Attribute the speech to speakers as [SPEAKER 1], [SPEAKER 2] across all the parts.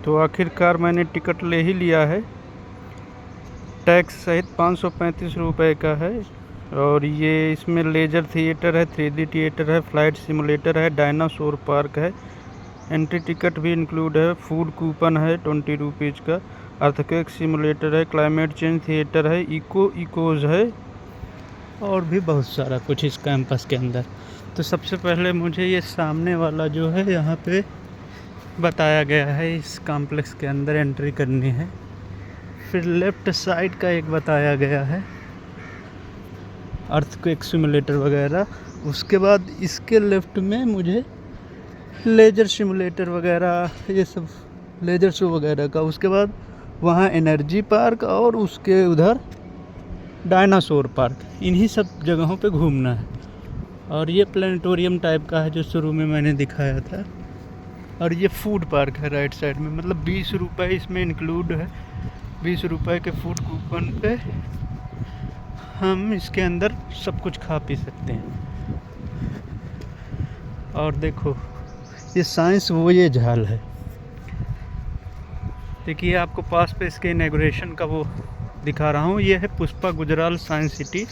[SPEAKER 1] तो आखिरकार मैंने टिकट ले ही लिया है। टैक्स सहित 535 रुपये का है। और ये इसमें लेजर थिएटर है, 3D थिएटर है, फ्लाइट सिमुलेटर है, डायनासोर पार्क है, एंट्री टिकट भी इंक्लूड है, फूड कूपन है 20 रुपीज़ का, अर्थक्वेक सिमुलेटर है, क्लाइमेट चेंज थिएटर है, इकोज है और भी बहुत सारा कुछ इस कैंपस के अंदर। तो सबसे पहले मुझे ये सामने वाला जो है यहाँ पे बताया गया है, इस कॉम्प्लेक्स के अंदर एंट्री करनी है। फिर लेफ़्ट साइड का एक बताया गया है अर्थक्वेक सिमुलेटर वगैरह। उसके बाद इसके लेफ़्ट में मुझे लेजर सिमुलेटर वगैरह, ये सब लेजर शो वगैरह का। उसके बाद वहाँ एनर्जी पार्क और उसके उधर डायनासोर पार्क। इन्हीं सब जगहों पे घूमना है। और ये प्लानिटोरियम टाइप का है जो शुरू में मैंने दिखाया था। और ये फूड पार्क है राइट साइड में, मतलब 20 रुपये इसमें इंक्लूड है। 20 रुपये के फूड कूपन पे हम इसके अंदर सब कुछ खा पी सकते हैं। और देखो ये साइंस वोयेज हॉल है। देखिए आपको पास पे इसके इनॉग्रेशन का वो दिखा रहा हूँ। ये है Pushpa Gujral science city.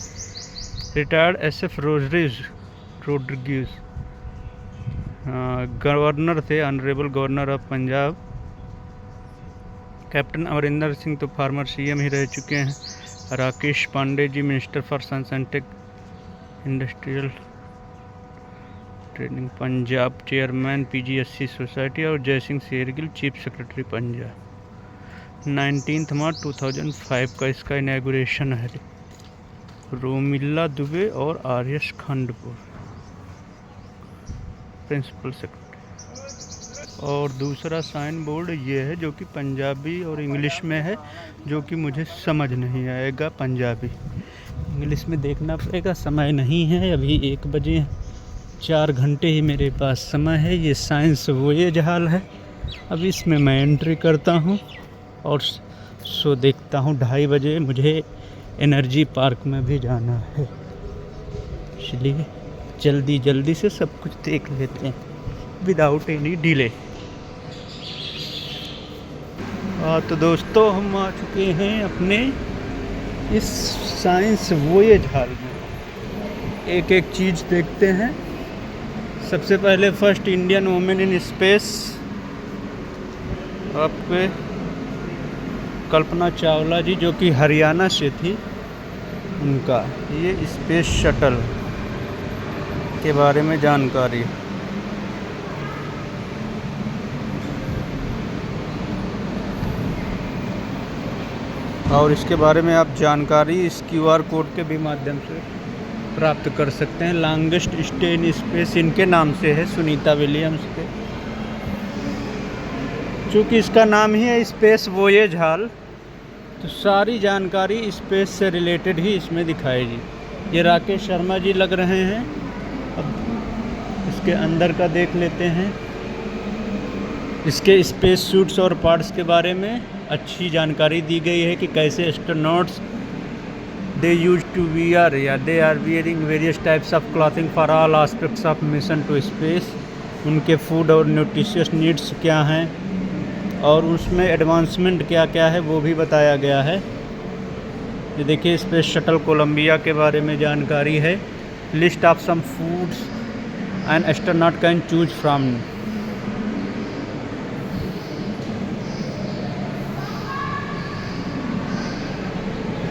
[SPEAKER 1] Retired SF Rodrigues governor थे, honourable governor of Punjab. Captain Amarinder Singh तो फार्मर CM ही रह चुके हैं। Rakesh Pandey ji minister for science and tech industrial training Punjab, chairman PGSC society. और जयसिंह शेरगिल चीफ सेक्रेटरी पंजाब। 19 मार्च 2005 का इसका इनॉग्रेशन है। रोमिला दुबे और आर्यश खंडपुर प्रिंसिपल सेक्रेटरी। और दूसरा साइन बोर्ड ये है जो कि पंजाबी और इंग्लिश में है, जो कि मुझे समझ नहीं आएगा पंजाबी। इंग्लिश में देखना पड़ेगा। समय नहीं है, अभी 1 बजे 4 घंटे ही मेरे पास समय है। ये साइंस वोयेज हॉल है। अब इसमें मैं एंट्री करता हूँ और सो देखता हूँ 2:30 बजे मुझे एनर्जी पार्क में भी जाना है, इसलिए जल्दी से सब कुछ देख लेते हैं विदाउट एनी डिले। तो दोस्तों हम आ चुके हैं अपने इस साइंस वोयेज हॉल में। एक एक चीज़ देखते हैं। सबसे पहले first Indian women in space, आपके कल्पना चावला जी, जो कि हरियाणा से थी, उनका ये स्पेस शटल के बारे में जानकारी। और इसके बारे में आप जानकारी इस QR कोड के भी माध्यम से प्राप्त कर सकते हैं। लॉन्गेस्ट स्टे इन स्पेस इनके नाम से है, सुनीता विलियम्स के। चूँकि इसका नाम ही है स्पेस वोयेज हॉल, तो सारी जानकारी स्पेस से रिलेटेड ही इसमें दिखाएगी। ये राकेश शर्मा जी लग रहे हैं। अब इसके अंदर का देख लेते हैं। इसके स्पेस सूट्स और पार्ट्स के बारे में अच्छी जानकारी दी गई है कि कैसे astronauts they used to wear या they are wearing various types of clothing for all aspects of mission to space. उनके फूड और न्यूट्रिशियस नीड्स क्या हैं और उसमें एडवांसमेंट क्या क्या है वो भी बताया गया है। ये देखिए स्पेस शटल कोलंबिया के बारे में जानकारी है। List of some foods an astronaut can choose from.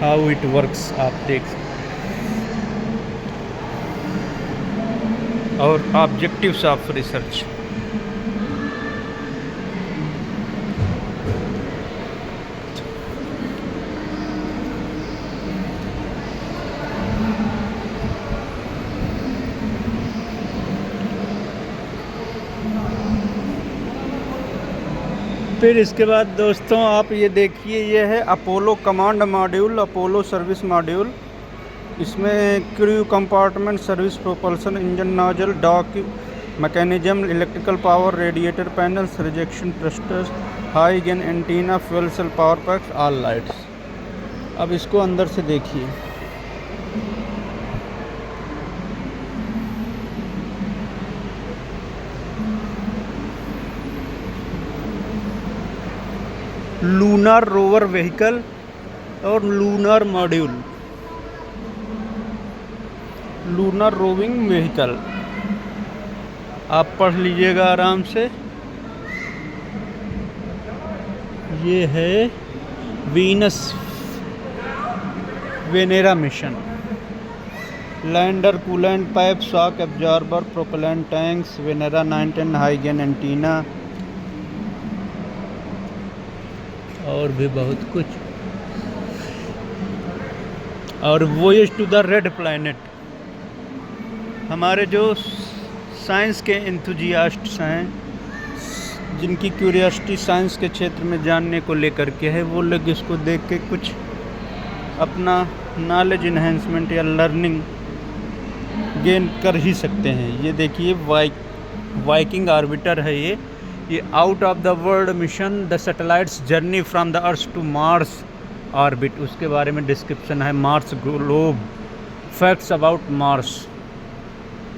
[SPEAKER 1] How it works आप देख सकते। और ऑब्जेक्टिव्स ऑफ रिसर्च। फिर इसके बाद दोस्तों आप ये देखिए, ये है Apollo command module, Apollo service module. इसमें crew compartment, service propulsion engine, nozzle, dock mechanism, electrical power, radiator panels, rejection thrusters, high gain antenna, fuel cell, power packs, all lights. अब इसको अंदर से देखिए। लूनर रोवर व्हीकल और lunar module, lunar roving vehicle. आप पढ़ लीजिएगा आराम से। ये है Venus Venera mission. Lander, coolant pipe, shock absorber, propellant tanks, Venera 910 high gain antenna और भी बहुत कुछ। और वोयेज टू द रेड प्लैनेट। हमारे जो साइंस के एंथुजियास्ट्स हैं, जिनकी क्यूरियोसिटी साइंस के क्षेत्र में जानने को लेकर के है, वो लोग इसको देख के कुछ अपना नॉलेज इन्हेंसमेंट या लर्निंग गेन कर ही सकते हैं। ये देखिए वाइकिंग ऑर्बिटर है ये out of the world mission, the satellite's journey from the earth to Mars orbit. उसके बारे में डिस्क्रिप्शन है। Mars globe, facts about Mars.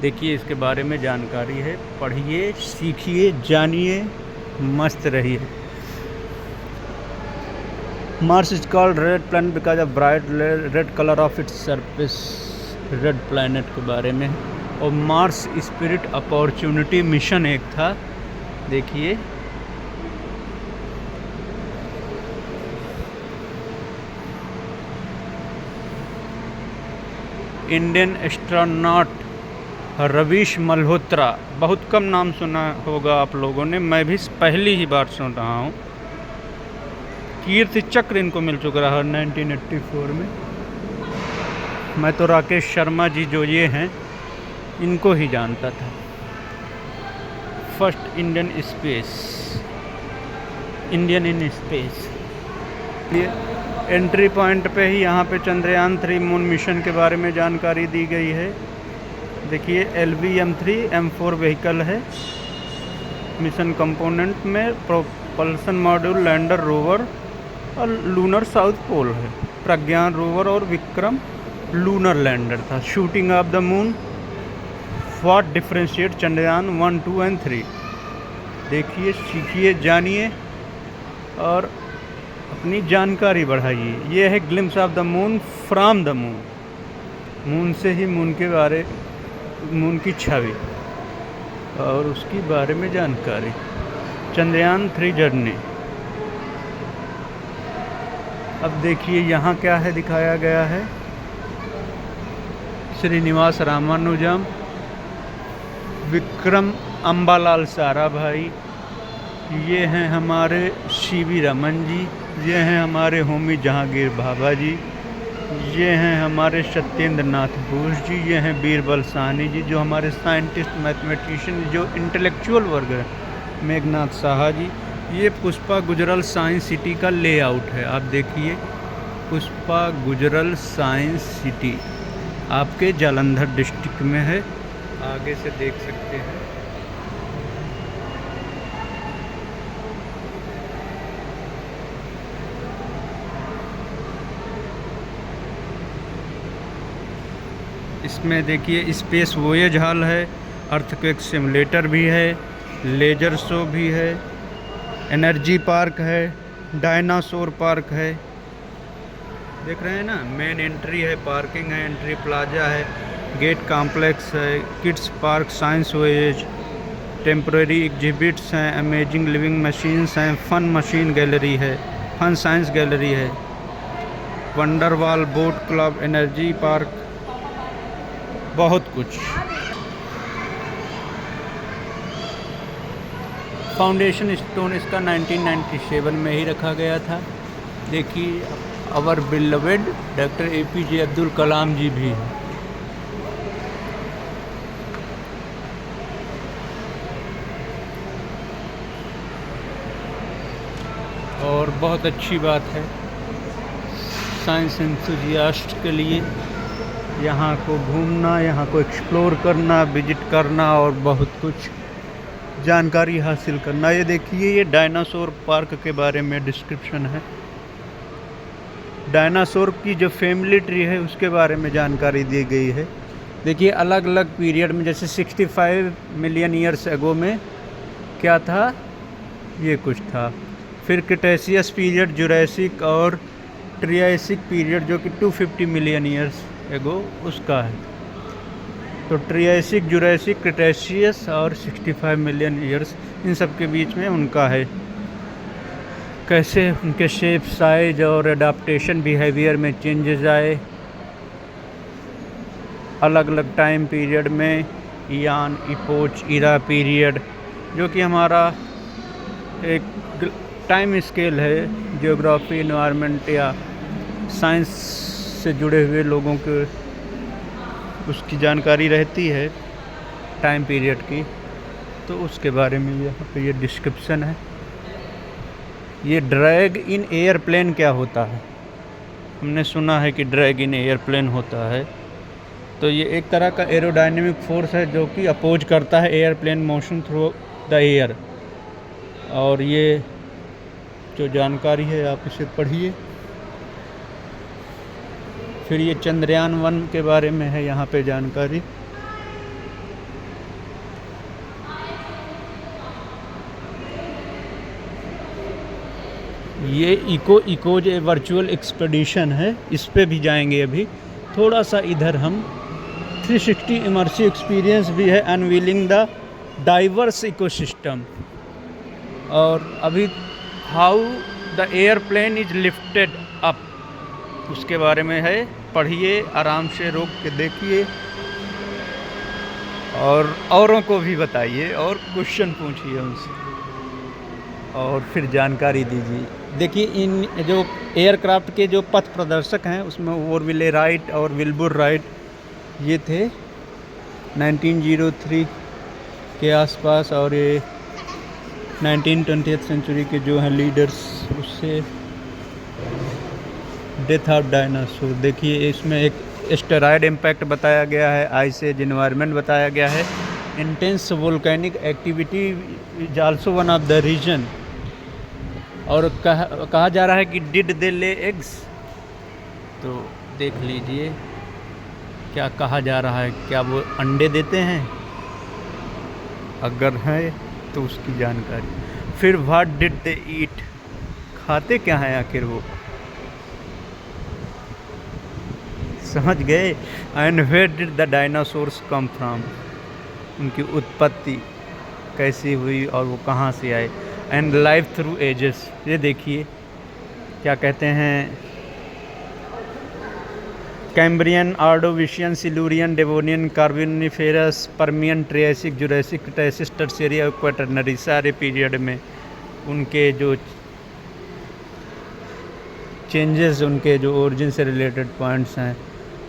[SPEAKER 1] देखिए इसके बारे में जानकारी है, पढ़िए, सीखिए, जानिए, मस्त रहिए। Mars is called red planet because of bright red colour of its surface. Red planet के बारे में। और मार्स स्पिरिट अपॉर्चुनिटी मिशन एक था, देखिए। इंडियन एस्ट्रोनॉट रवीश मल्होत्रा, बहुत कम नाम सुना होगा आप लोगों ने, मैं भी पहली ही बार सुन रहा हूँ। कीर्ति चक्र इनको मिल चुका है 1984 में। मैं तो राकेश शर्मा जी जो ये हैं इनको ही जानता था। First Indian in space. ये एंट्री पॉइंट पे ही यहाँ पे चंद्रयान 3 मून मिशन के बारे में जानकारी दी गई है। देखिए LV-M3 M4 व्हीकल है। मिशन कंपोनेंट में प्रोपल्सन मॉड्यूल, लैंडर, रोवर और लूनर साउथ पोल है। प्रज्ञान रोवर और विक्रम लूनर लैंडर था। Shooting of the moon, what differentiate Chandrayaan 1, 2 and 3। देखिए, सीखिए, जानिए और अपनी जानकारी बढ़ाइए। ये है glimpse of the moon from the moon. Moon से ही मून के बारे, मून की छवि और उसकी बारे में जानकारी। चंद्रयान 3 जर्नी। अब देखिए यहाँ क्या है दिखाया गया है। श्रीनिवास रामानुजम, विक्रम अम्बालाल साराभाई, ये हैं हमारे CV रमन जी, ये हैं हमारे होमी जहांगीर भाभा जी, ये हैं हमारे सत्येंद्र नाथ बोस जी, ये हैं बीरबल साहनी जी, जो हमारे साइंटिस्ट मैथमेटिशियन जो इंटेलेक्चुअल वर्ग है, मेघनाथ साहा जी। ये पुष्पा गुजरल साइंस सिटी का लेआउट है। आप देखिए, पुष्पा गुजरल साइंस सिटी आपके जालंधर डिस्ट्रिक्ट में है, आगे से देख सकते हैं। इसमें देखिए स्पेस वोयेज हॉल है, अर्थक्वेक सिमुलेटर भी है, लेजर शो भी है, एनर्जी पार्क है, डायनासोर पार्क है। देख रहे हैं ना, मेन एंट्री है, पार्किंग है, एंट्री प्लाजा है, गेट कॉम्प्लेक्स है, kids park, science voyage, temporary exhibits हैं, अमेजिंग लिविंग मशीन्स हैं, फन मशीन गैलरी है, फन साइंस गैलरी है, wonderwall boat club, energy park, बहुत कुछ। फाउंडेशन स्टोन इसका 1997 में ही रखा गया था। देखिए, अवर beloved doctor APJ Abdul Kalam जी भी हैं। और बहुत अच्छी बात है साइंस एंथुजियास्ट के लिए यहाँ को घूमना, यहाँ को एक्सप्लोर करना, विजिट करना और बहुत कुछ जानकारी हासिल करना। ये देखिए, ये डायनासोर पार्क के बारे में डिस्क्रिप्शन है। डायनासोर की जो फैमिली ट्री है उसके बारे में जानकारी दी गई है। देखिए, अलग अलग पीरियड में, जैसे 65 मिलियन ईयर्स एगो में क्या था, ये कुछ था। फिर क्रिटेशियस पीरियड, जुरासिक और ट्रियासिक पीरियड जो कि 250 मिलियन ईयर्स एगो उसका है। तो ट्रियासिक, जुरासिक, क्रिटेशियस और 65 मिलियन ईयर्स इन सब के बीच में उनका है। कैसे उनके शेप, साइज और एडाप्टेशन बिहेवियर में चेंजेस आए अलग अलग टाइम पीरियड में, इयान, इपोच, इरा पीरियड, जो कि हमारा एक टाइम स्केल है जियोग्राफी, एनवायरनमेंट या साइंस से जुड़े हुए लोगों के उसकी जानकारी रहती है टाइम पीरियड की, तो उसके बारे में यहाँ पे ये डिस्क्रिप्शन है। ये ड्रैग इन एयरप्लेन क्या होता है? हमने सुना है कि ड्रैग इन एयरप्लेन होता है, तो ये एक तरह का एरोडायनेमिक फोर्स है जो कि अपोज करता है airplane motion through the air. और ये जो जानकारी है आप इसे पढ़िए। फिर ये चंद्रयान 1 के बारे में है यहाँ पे जानकारी। ये इकोज ए वर्चुअल एक्सपेडिशन है, इस पे भी जाएंगे अभी। थोड़ा सा इधर हम 360 इमर्सिव एक्सपीरियंस भी है, अनवीलिंग द डाइवर्स इकोसिस्टम। और अभी how the airplane is lifted up, उसके बारे में है, पढ़िए, आराम से रोक के देखिए और औरों को भी बताइए और क्वेश्चन पूछिए उनसे और फिर जानकारी दीजिए। देखिए इन जो एयरक्राफ्ट के जो पथ प्रदर्शक हैं उसमें ओरविले राइट और विल्बुर राइट ये थे 1903 के आसपास, और ये 1920th सेंचुरी के जो हैं लीडर्स, उससे डेथ ऑफ डायनासोर। देखिए इसमें एक एस्टेरॉयड इम्पैक्ट बताया गया है, आइस एज एनवायरनमेंट बताया गया है, intense volcanic activity is also one of the reason. और कहा जा रहा है कि डिड दे ले एग्स, तो देख लीजिए क्या कहा जा रहा है, क्या वो अंडे देते हैं? अगर है तो उसकी जानकारी। फिर व्हाट डिड दे ईट, खाते क्या हैं आखिर वो, समझ गए? And where did the dinosaurs come from, उनकी उत्पत्ति कैसी हुई और वो कहाँ से आए। एंड लाइफ थ्रू एजेस, ये देखिए क्या कहते हैं, Cambrian, Ordovician, Silurian, Devonian, Carboniferous, Permian, Triassic, Jurassic, Cretaceous, Tertiary और क्वाटरनरी, सारे पीरियड में उनके जो चेंजेस, उनके जो ओरिजिन से रिलेटेड पॉइंट्स हैं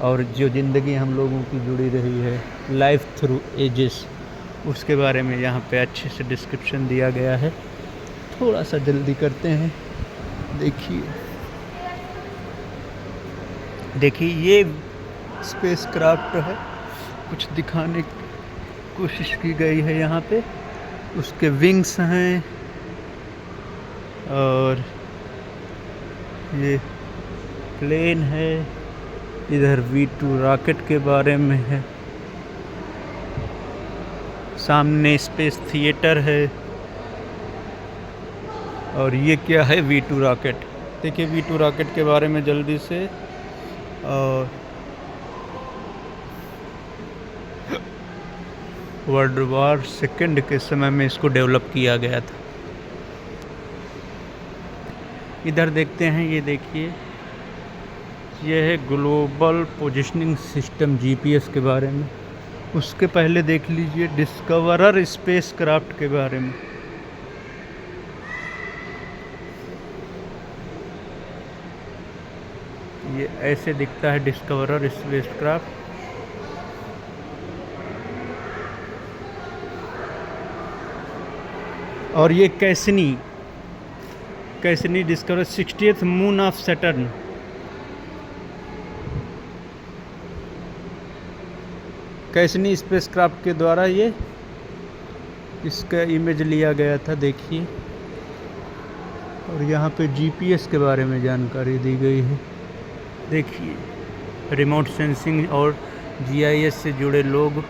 [SPEAKER 1] और जो ज़िंदगी हम लोगों की जुड़ी रही है लाइफ थ्रू एजेस, उसके बारे में यहाँ पे अच्छे से डिस्क्रिप्शन दिया गया है। थोड़ा सा जल्दी करते हैं। देखिए ये स्पेस क्राफ्ट है, कुछ दिखाने की कोशिश की गई है यहाँ पे। उसके विंग्स हैं और ये प्लेन है, इधर V2 रॉकेट के बारे में है, सामने स्पेस थिएटर है, और ये क्या है V2 रॉकेट। देखिए V2 रॉकेट के बारे में जल्दी से। और वर्ल्ड वॉर सेकेंड के समय में इसको डेवलप किया गया था। इधर देखते हैं, ये देखिए ये है ग्लोबल पोजिशनिंग सिस्टम GPS के बारे में। उसके पहले देख लीजिए डिस्कवरर स्पेस क्राफ्ट के बारे में। ये ऐसे दिखता है डिस्कवरर स्पेस क्राफ्ट। और ये Cassini discover 60th moon of Saturn. Cassini spacecraft के द्वारा ये इसका इमेज लिया गया था, देखिए। और यहाँ पे GPS के बारे में जानकारी दी गई है, देखिए। रिमोट सेंसिंग और GIS से जुड़े लोग।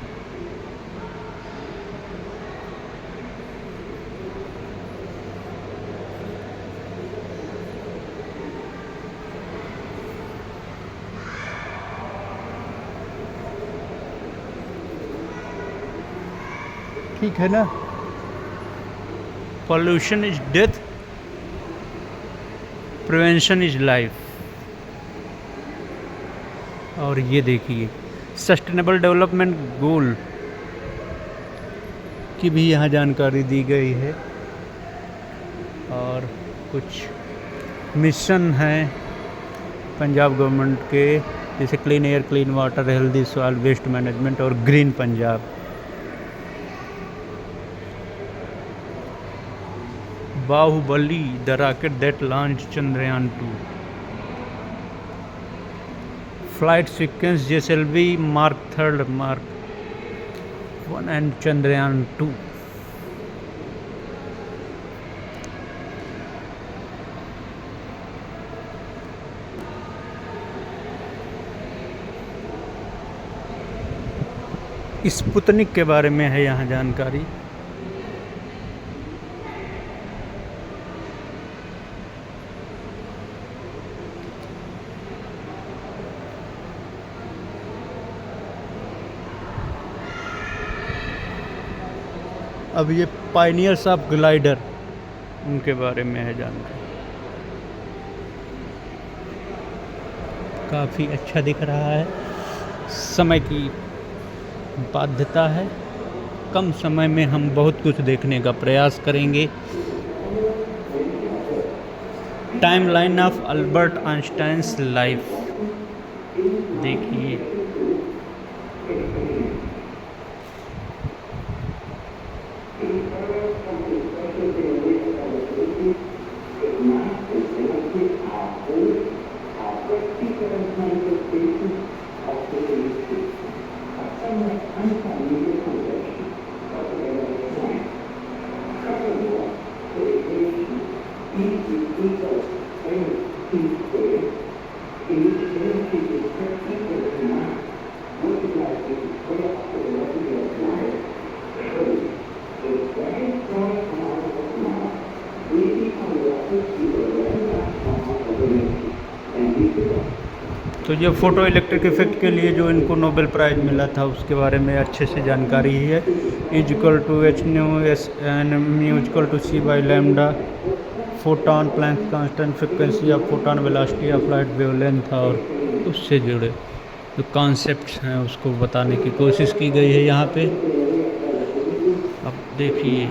[SPEAKER 1] ठीक है ना। Pollution is death, prevention is life. और ये देखिए सस्टेनेबल डेवलपमेंट गोल की भी यहाँ जानकारी दी गई है, और कुछ मिशन हैं पंजाब गवर्नमेंट के, जैसे clean air, clean water, healthy soil, waste management और green Punjab. Baahubali, the rocket that launched Chandrayaan 2। Flight sequence JSLV Mark 3, Mark 1 and Chandrayaan 2। Sputnik के बारे में है यहाँ जानकारी। अब ये पायनियर्स ऑफ ग्लाइडर, उनके बारे में है जानकारी। काफ़ी अच्छा दिख रहा है। समय की बाध्यता है, कम समय में हम बहुत कुछ देखने का प्रयास करेंगे। Timeline of Albert Einstein's life देखिए। तो ये फ़ोटो इलेक्ट्रिक इफेक्ट के लिए जो इनको नोबेल प्राइज़ मिला था उसके बारे में अच्छे से जानकारी ही है। Equal to h nu s n mu equal to c by lambda, photon Planck constant, frequency of photon, velocity of light, wavelength, और उससे जुड़े जो कॉन्सेप्ट्स हैं उसको बताने की कोशिश की गई है यहाँ पे। अब देखिए,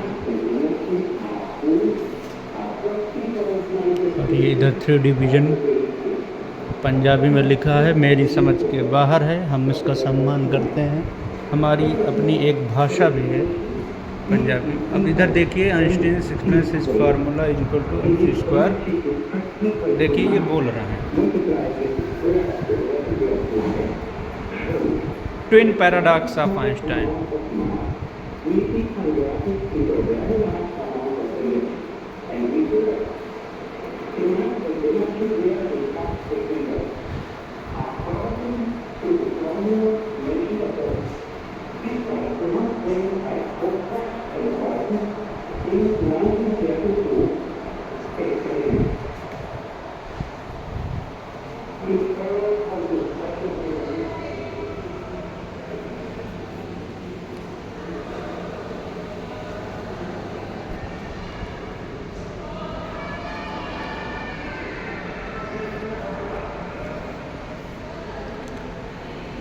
[SPEAKER 1] और ये इधर 3D विजन पंजाबी में लिखा है, मेरी समझ के बाहर है, हम इसका सम्मान करते हैं। हमारी अपनी एक भाषा भी है पंजाबी। अब इधर देखिए, Einstein sequence is formula is equal to mc²। देखिए ये बोल रहे हैं ट्विन पैराडॉक्स ऑफ आइंस्टाइन।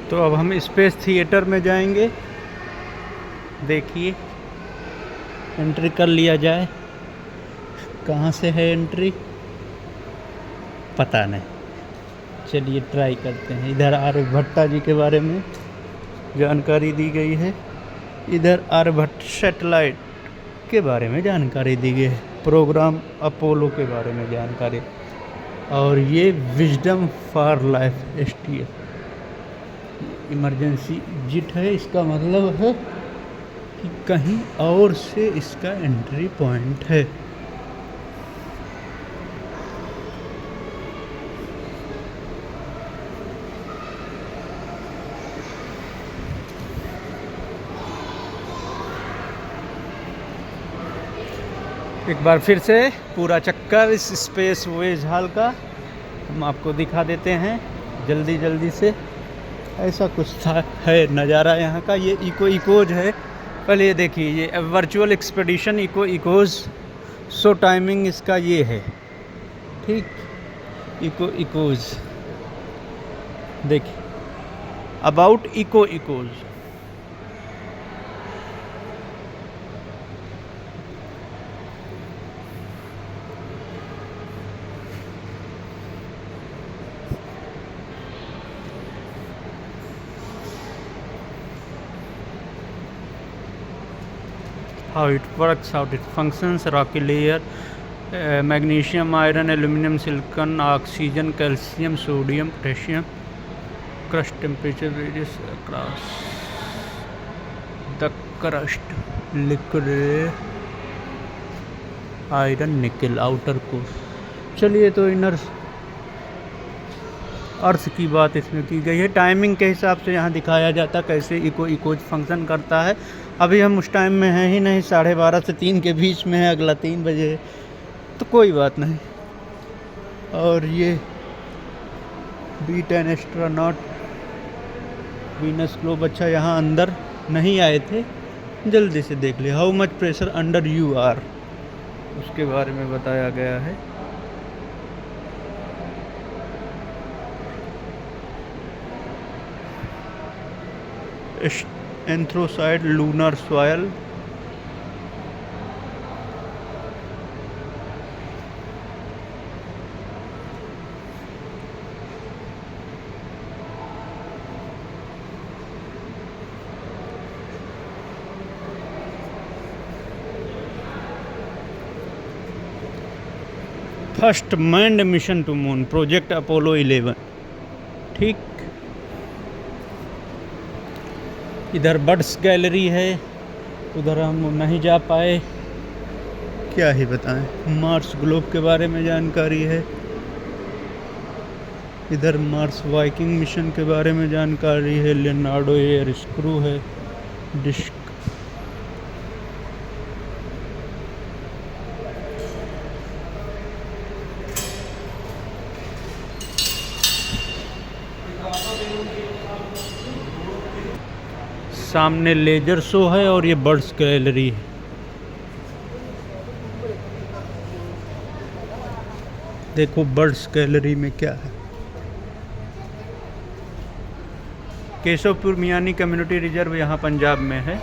[SPEAKER 1] तो अब हम स्पेस थिएटर में जाएंगे। देखिए, एंट्री कर लिया जाए। कहाँ से है एंट्री पता नहीं, चलिए ट्राई करते हैं। इधर आर्यभट्टा जी के बारे में जानकारी दी गई है, इधर आर्यभट्ट सैटेलाइट के बारे में जानकारी दी गई है, प्रोग्राम अपोलो के बारे में जानकारी, और ये wisdom for life STF emergency exit है। इसका मतलब है कि कहीं और से इसका एंट्री पॉइंट है। एक बार फिर से पूरा चक्कर इस स्पेस वेज हॉल का हम आपको दिखा देते हैं जल्दी जल्दी से। ऐसा कुछ था है नज़ारा यहाँ का। ये इकोज है पहले ये देखिए, ये वर्चुअल एक्सपेडिशन इकोज। सो टाइमिंग इसका ये है, ठीक। इकोज देखिए, about echoes. how it works, how it functions, rocky layer, magnesium, iron, aluminum, silicon, oxygen, calcium, sodium, potassium, crust temperature varies across the crust, liquid, iron, nickel, outer core। चलिए, तो inner अर्थ की बात इसमें की गई है। Timing के हिसाब से यहाँ दिखाया जाता कैसे इकोज फंक्शन करता है। अभी हम उस टाइम में हैं ही नहीं, 12:30 से 3 के बीच में है, अगला 3 बजे है, तो कोई बात नहीं। और ये B10 एस्ट्रोनॉट वीनस ग्लोब। अच्छा, यहाँ अंदर नहीं आए थे, जल्दी से देख ले। How much pressure under you are, उसके बारे में बताया गया है। Anorthosite lunar soil, first manned mission to moon, project Apollo 11, ठीक। इधर बर्ड्स गैलरी है, उधर हम नहीं जा पाए, क्या ही बताएं। मार्स ग्लोब के बारे में जानकारी है। इधर मार्स वाइकिंग मिशन के बारे में जानकारी है। लियोनार्डो एयर स्क्रू है, डिस्क। सामने लेजर शो है और ये बर्ड्स गैलरी है। देखो बर्ड्स गैलरी में क्या है। केशवपुर मियानी कम्युनिटी रिजर्व यहाँ पंजाब में है।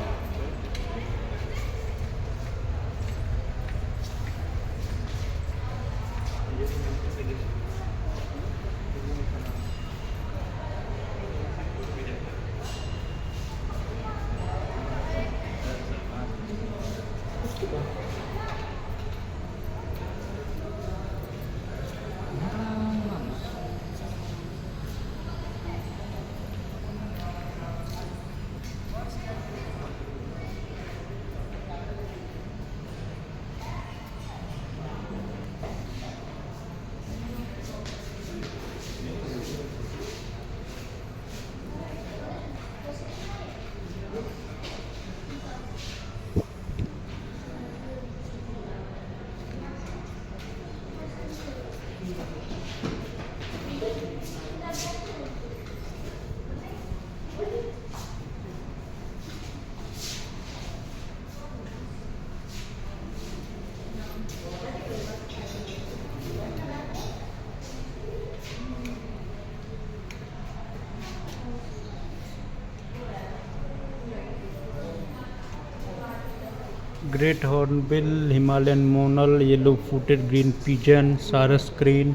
[SPEAKER 1] Great hornbill, Himalayan Monal, yellow footed green pigeon, सारस क्रेन,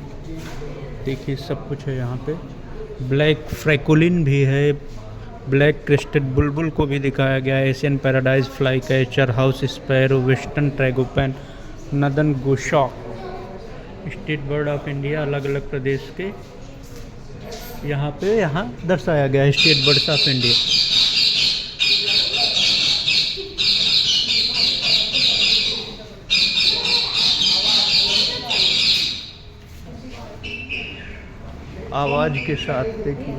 [SPEAKER 1] देखिए सब कुछ है यहाँ पे। ब्लैक फ्रैकुलिन भी है। ब्लैक क्रेस्टेड बुलबुल को भी दिखाया गया है। Asian paradise flycatcher, house sparrow, western tragopan, northern goshawk. State bird of India, अलग अलग प्रदेश के यहाँ दर्शाया गया है स्टेट बर्ड्स ऑफ इंडिया। आवाज के साथ देखिए।